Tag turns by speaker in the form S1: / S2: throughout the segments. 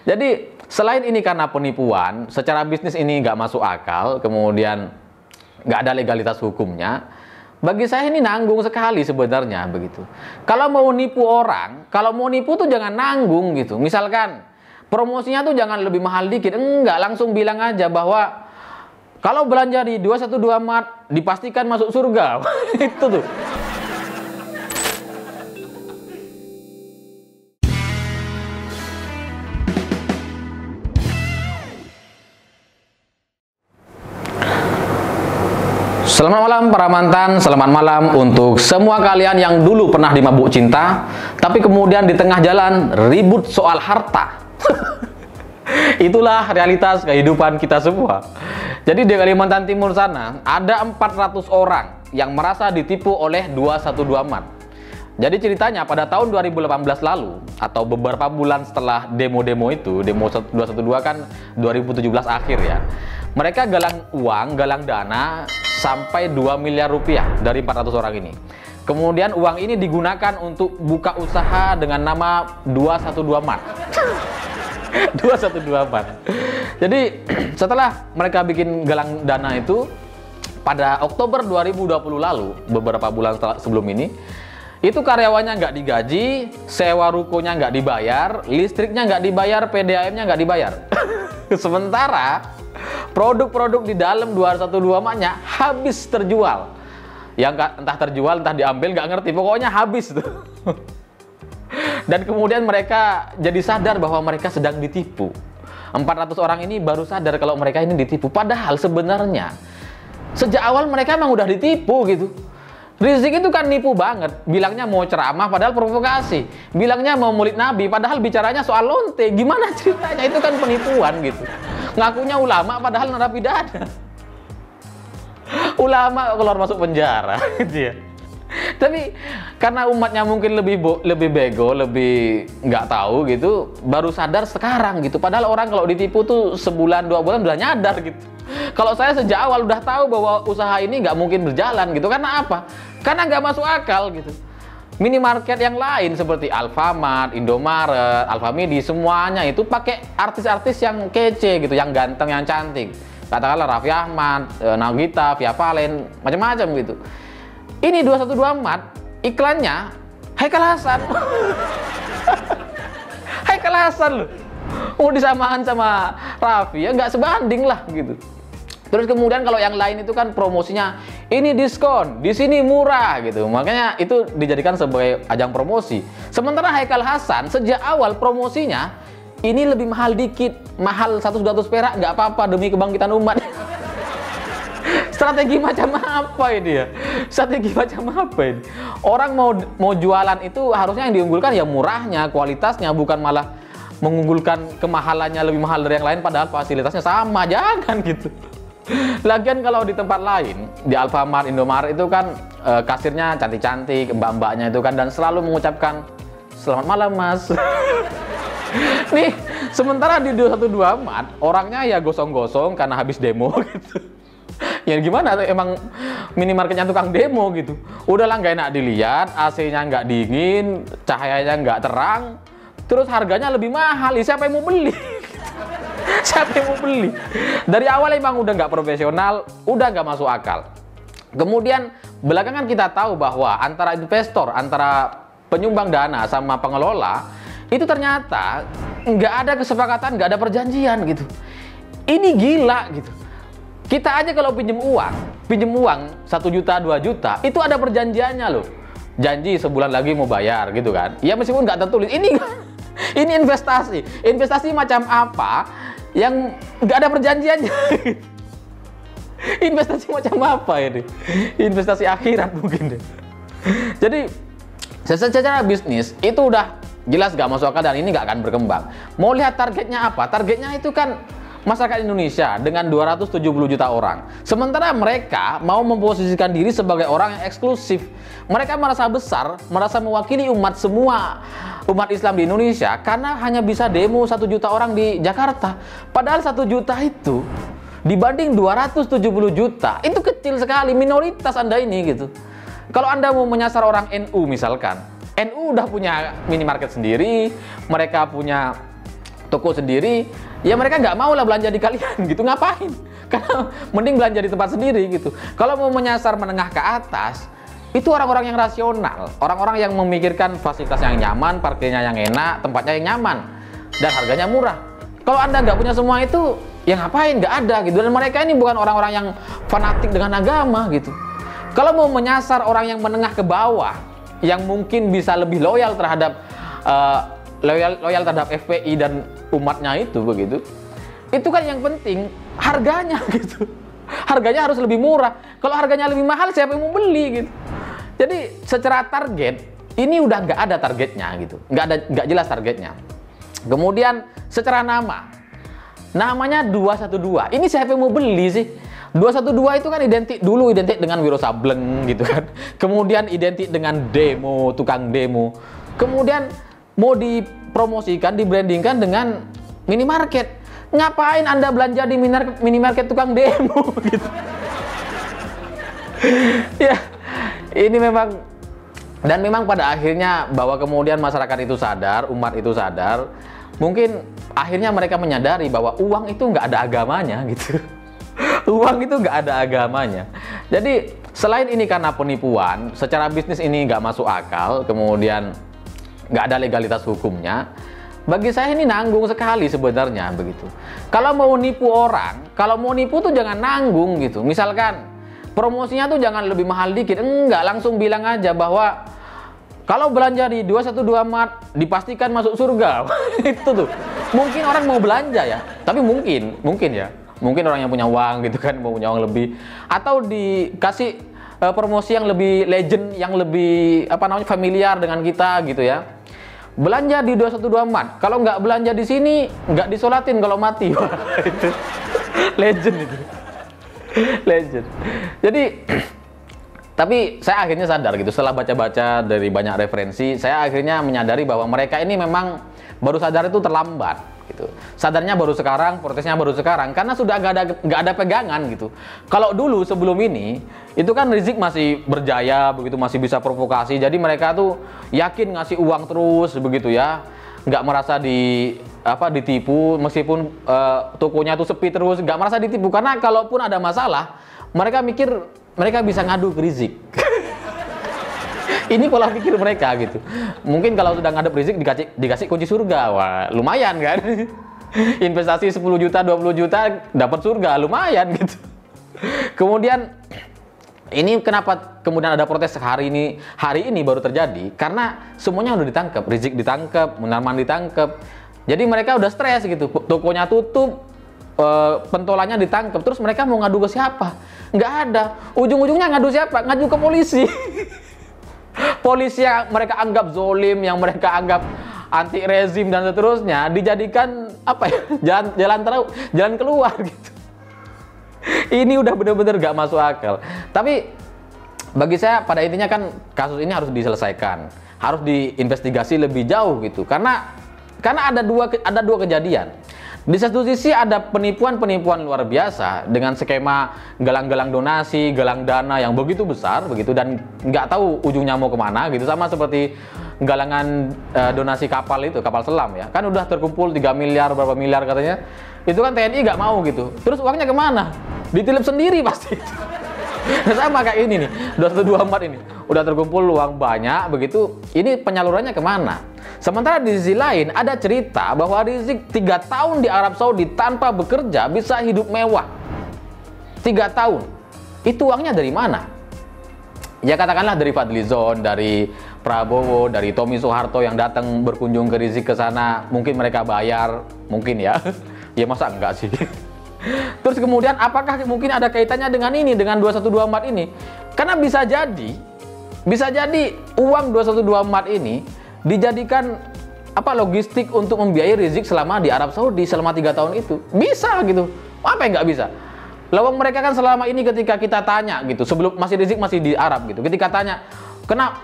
S1: Jadi selain ini karena penipuan, secara bisnis ini nggak masuk akal, kemudian nggak ada legalitas hukumnya. Bagi saya ini nanggung sekali sebenarnya begitu. Kalau mau nipu orang, kalau mau nipu tuh jangan nanggung gitu. Misalkan promosinya tuh jangan lebih mahal dikit, enggak, langsung bilang aja bahwa kalau belanja di 212 Mart dipastikan masuk surga. Itu tuh. Selamat malam para mantan, selamat malam untuk semua kalian yang dulu pernah dimabuk cinta, tapi kemudian di tengah jalan ribut soal harta. Itulah realitas kehidupan kita semua. Jadi di Kalimantan Timur sana, ada 400 orang yang merasa ditipu oleh 212 Mart. Jadi ceritanya pada tahun 2018 lalu, atau beberapa bulan setelah demo-demo itu, demo 212 kan 2017 akhir ya, mereka galang uang, galang dana sampai 2 miliar rupiah dari 400 orang ini. Kemudian uang ini digunakan untuk buka usaha dengan nama 212 Mart. 212 Mart. Jadi setelah mereka bikin galang dana itu, pada Oktober 2020 lalu, beberapa bulan sebelum ini, itu karyawannya nggak digaji, sewa rukonya nggak dibayar, listriknya nggak dibayar, PDAM-nya nggak dibayar. Sementara produk-produk di dalam 212 Mart-nya habis terjual. Yang entah terjual, entah diambil, nggak ngerti. Pokoknya habis tuh. Dan kemudian mereka jadi sadar bahwa mereka sedang ditipu. 400 orang ini baru sadar kalau mereka ini ditipu. Padahal sebenarnya sejak awal mereka emang udah ditipu gitu. Rizik itu kan nipu banget. Bilangnya mau ceramah padahal provokasi. Bilangnya mau maulid Nabi padahal bicaranya soal lonte. Gimana ceritanya? Itu kan penipuan gitu. Ngakunya ulama padahal narapidana. Ulama keluar masuk penjara gitu ya. Tapi karena umatnya mungkin lebih bego, lebih nggak tahu gitu, baru sadar sekarang gitu. Padahal orang kalau ditipu tuh sebulan 2 bulan udah nyadar gitu. Kalau saya sejak awal udah tahu bahwa usaha ini nggak mungkin berjalan gitu. Karena apa? Karena nggak masuk akal gitu. Minimarket yang lain seperti Alfamart, Indomaret, Alfamidi, semuanya itu pakai artis-artis yang kece gitu, yang ganteng, yang cantik. Katakanlah Raffi Ahmad, Nagita, Via Valen, macam-macam gitu. Ini 212 Mart, iklannya Haikal Hasan. Haikal Hasan loh. Mau disamakan sama Raffi ya nggak sebanding lah gitu. Terus kemudian kalau yang lain itu kan promosinya ini diskon, di sini murah gitu. Makanya itu dijadikan sebagai ajang promosi. Sementara Haikal Hasan sejak awal promosinya ini lebih mahal dikit, mahal 100-200 perak nggak apa-apa demi kebangkitan umat. Strategi macam apa ini ya? Strategi macam apa ini? Orang mau jualan itu harusnya yang diunggulkan ya murahnya, kualitasnya, bukan malah mengunggulkan kemahalannya lebih mahal dari yang lain padahal fasilitasnya sama. Jangan gitu. Lagian kalau di tempat lain, di Alfamart, Indomaret itu kan kasirnya cantik-cantik, mbak-mbaknya itu kan, dan selalu mengucapkan selamat malam mas. Nih, sementara di 212 Mart orangnya ya gosong-gosong karena habis demo gitu. Ya gimana, emang minimarketnya tukang demo gitu. Udahlah nggak enak dilihat, AC-nya nggak dingin, cahayanya nggak terang, terus harganya lebih mahal. Siapa yang mau beli? Siapa yang mau beli? Dari awal emang udah nggak profesional, udah nggak masuk akal. Kemudian belakangan kita tahu bahwa antara investor, antara penyumbang dana sama pengelola, itu ternyata nggak ada kesepakatan, nggak ada perjanjian gitu. Ini gila gitu. Kita aja kalau pinjem uang 1 juta, 2 juta, itu ada perjanjiannya loh. Janji sebulan lagi mau bayar gitu kan. Ya meskipun nggak tertulis. Ini investasi. Investasi macam apa yang nggak ada perjanjiannya? Investasi macam apa ini? Investasi akhirat mungkin deh. Jadi secara bisnis itu udah jelas nggak masuk akal dan ini nggak akan berkembang. Mau lihat targetnya apa? Targetnya itu kan masyarakat Indonesia dengan 270 juta orang. Sementara mereka mau memposisikan diri sebagai orang yang eksklusif. Mereka merasa besar, merasa mewakili semua umat Islam di Indonesia karena hanya bisa demo 1 juta orang di Jakarta. Padahal 1 juta itu dibanding 270 juta itu kecil sekali, minoritas Anda ini gitu. Kalau Anda mau menyasar orang NU misalkan, NU udah punya minimarket sendiri, mereka punya toko sendiri, ya mereka nggak mau lah belanja di kalian gitu, ngapain? Karena mending belanja di tempat sendiri gitu. Kalau mau menyasar menengah ke atas, itu orang-orang yang rasional, orang-orang yang memikirkan fasilitas yang nyaman, parkirnya yang enak, tempatnya yang nyaman, dan harganya murah. Kalau Anda nggak punya semua itu, ya ngapain? Nggak ada gitu. Dan mereka ini bukan orang-orang yang fanatik dengan agama gitu. Kalau mau menyasar orang yang menengah ke bawah, yang mungkin bisa lebih loyal terhadap loyal terhadap FPI dan umatnya itu begitu. Itu kan yang penting harganya gitu. Harganya harus lebih murah. Kalau harganya lebih mahal, siapa yang mau beli gitu. Jadi secara target ini udah nggak ada targetnya gitu, nggak jelas targetnya. Kemudian secara namanya 212. Ini siapa yang mau beli sih? 212 itu kan identik dengan Wiro Sableng gitu kan. Kemudian identik dengan demo, tukang demo. Kemudian mau dipromosikan, dibrandingkan dengan minimarket. Ngapain Anda belanja di minimarket tukang demo gitu? Ya, ini memang, dan memang pada akhirnya bahwa kemudian masyarakat itu sadar, umat itu sadar, mungkin akhirnya mereka menyadari bahwa uang itu nggak ada agamanya gitu. Uang itu nggak ada agamanya. Jadi selain ini karena penipuan, secara bisnis ini nggak masuk akal, kemudian nggak ada legalitas hukumnya. Bagi saya ini nanggung sekali sebenarnya begitu. Kalau mau nipu orang, kalau mau nipu tuh jangan nanggung gitu. Misalkan promosinya tuh jangan lebih mahal dikit, enggak, langsung bilang aja bahwa kalau belanja di 212 Mart dipastikan masuk surga. Itu tuh. Mungkin orang mau belanja ya, tapi mungkin ya. Mungkin orang yang punya uang gitu kan, mau punya uang lebih, atau dikasih promosi yang lebih legend, yang lebih familiar dengan kita gitu ya. Belanja di 212 Mart. Kalau nggak belanja di sini, nggak disolatin kalau mati. Itu legend itu. Legend. Jadi, tapi saya akhirnya sadar gitu, setelah baca-baca dari banyak referensi, saya akhirnya menyadari bahwa mereka ini memang baru sadar itu terlambat gitu. Sadarnya baru sekarang, protesnya baru sekarang, karena sudah nggak ada pegangan gitu. Kalau dulu sebelum ini, itu kan Rizik masih berjaya begitu, masih bisa provokasi, jadi mereka tuh yakin ngasih uang terus begitu ya, nggak merasa ditipu, meskipun tokonya tuh sepi terus, nggak merasa ditipu, karena kalaupun ada masalah, mereka mikir mereka bisa ngadu ke Rizik. Ini pola pikir mereka gitu. Mungkin kalau sudah ngadep Rizik dikasih kunci surga, wah lumayan kan. Investasi 10 juta, 20 juta dapat surga, lumayan gitu. Kemudian ini kenapa kemudian ada protes hari ini baru terjadi? Karena semuanya udah ditangkap, Rizik ditangkap, Munarman ditangkap. Jadi mereka udah stres gitu. Tokonya tutup, pentolannya ditangkap, terus mereka mau ngadu ke siapa? Nggak ada. Ujung-ujungnya ngadu siapa? Ngadu ke polisi. Polisi yang mereka anggap zolim, yang mereka anggap anti rezim dan seterusnya, dijadikan jalan keluar gitu. Ini udah bener-bener gak masuk akal. Tapi bagi saya pada intinya kan kasus ini harus diselesaikan, harus diinvestigasi lebih jauh gitu. Karena ada dua kejadian. Di satu sisi ada penipuan luar biasa dengan skema galang-galang donasi, galang dana yang begitu besar begitu, dan nggak tahu ujungnya mau kemana gitu. Sama seperti galangan donasi kapal selam ya, kan udah terkumpul 3 miliar berapa miliar katanya. Itu kan TNI nggak mau gitu. Terus uangnya kemana? Ditilep sendiri pasti. Sama kayak ini nih, 212 ini udah terkumpul uang banyak begitu, ini penyalurannya kemana? Sementara di sisi lain ada cerita bahwa Rizik 3 tahun di Arab Saudi tanpa bekerja bisa hidup mewah. 3 tahun. Itu uangnya dari mana? Ya katakanlah dari Fadlizon, dari Prabowo, dari Tommy Soeharto yang datang berkunjung ke Rizik ke sana, mungkin mereka bayar, mungkin ya. Ya masa enggak sih? Terus kemudian apakah mungkin ada kaitannya dengan ini, dengan 212 Mart ini? Karena bisa jadi uang 212 Mart ini dijadikan logistik untuk membiayai Rizik selama di Arab Saudi selama 3 tahun itu. Bisa gitu. Apa yang nggak bisa? Lawang mereka kan selama ini ketika kita tanya gitu, sebelum Rizik masih di Arab gitu, ketika tanya,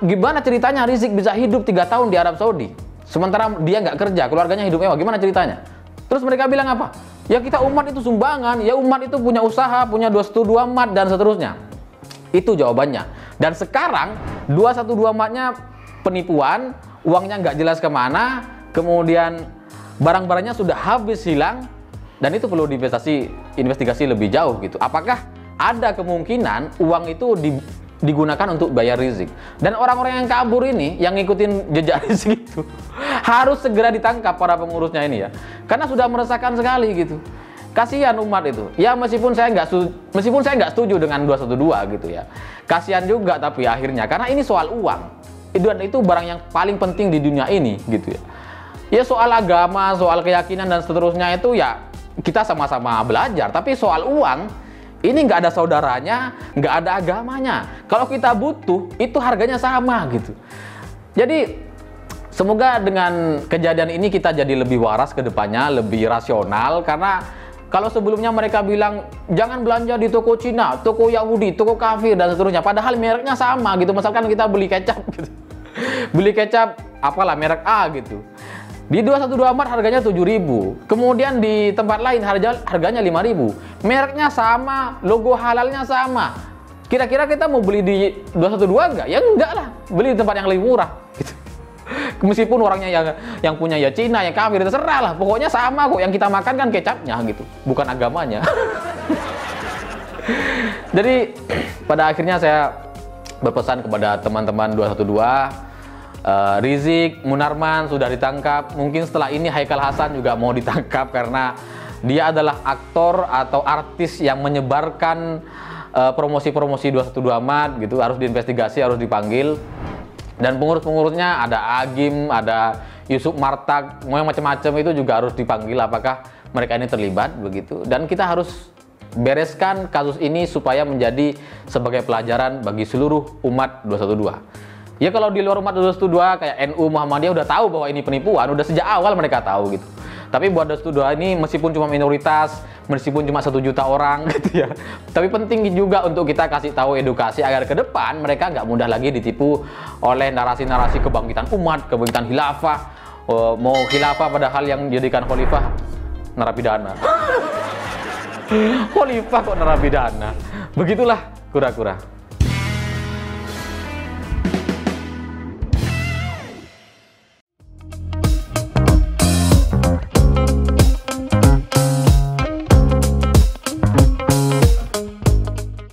S1: gimana ceritanya Rizik bisa hidup 3 tahun di Arab Saudi? Sementara dia nggak kerja, keluarganya hidup mewah, gimana ceritanya? Terus mereka bilang apa? Ya kita umat itu sumbangan, ya umat itu punya usaha, punya 212 Mart dan seterusnya. Itu jawabannya. Dan sekarang 212 Mart-nya penipuan, uangnya nggak jelas kemana, kemudian barang-barangnya sudah habis hilang, dan itu perlu investigasi lebih jauh gitu. Apakah ada kemungkinan uang itu digunakan untuk bayar Rizik? Dan orang-orang yang kabur ini, yang ngikutin jejak Rizik itu harus segera ditangkap para pengurusnya ini ya, karena sudah meresahkan sekali gitu. Kasihan umat itu. Ya meskipun saya nggak setuju dengan 212 gitu ya. Kasihan juga tapi akhirnya, karena ini soal uang. Itu barang yang paling penting di dunia ini gitu ya. Ya soal agama, soal keyakinan dan seterusnya itu ya kita sama-sama belajar. Tapi soal uang, ini nggak ada saudaranya, nggak ada agamanya. Kalau kita butuh, itu harganya sama gitu. Jadi semoga dengan kejadian ini kita jadi lebih waras ke depannya, lebih rasional. Karena kalau sebelumnya mereka bilang jangan belanja di toko Cina, toko Yahudi, toko kafir dan seterusnya, padahal mereknya sama gitu. Misalkan kita beli kecap gitu. Beli kecap apalah merek A gitu. Di 212 Mart harganya 7.000. Kemudian di tempat lain harganya 5.000. Mereknya sama, logo halalnya sama. Kira-kira kita mau beli di 212 enggak? Ya enggak lah. Beli di tempat yang lebih murah gitu. Meskipun orangnya yang punya ya Cina, yang kafir, terserah lah. Pokoknya sama kok, yang kita makan kan kecapnya gitu, bukan agamanya. Jadi pada akhirnya saya berpesan kepada teman-teman 212, Rizik, Munarman sudah ditangkap. Mungkin setelah ini Haikal Hasan juga mau ditangkap karena dia adalah aktor atau artis yang menyebarkan promosi-promosi 212 Mart gitu. Harus diinvestigasi, harus dipanggil. Dan pengurus-pengurusnya ada Agim, ada Yusuf Martak, mau yang macam-macam itu juga harus dipanggil apakah mereka ini terlibat begitu. Dan kita harus bereskan kasus ini supaya menjadi sebagai pelajaran bagi seluruh umat 212. Ya kalau di luar umat 212 kayak NU, Muhammadiyah udah tahu bahwa ini penipuan, udah sejak awal mereka tahu gitu. Tapi buat 212 ini meskipun cuma minoritas, meskipun cuma 1 juta orang gitu ya, tapi penting juga untuk kita kasih tahu edukasi agar ke depan mereka nggak mudah lagi ditipu oleh narasi-narasi kebangkitan umat, kebangkitan khilafah. Mau khilafah padahal yang dijadikan khalifah narapidana. Khalifah kok narapidana. Begitulah kura-kura.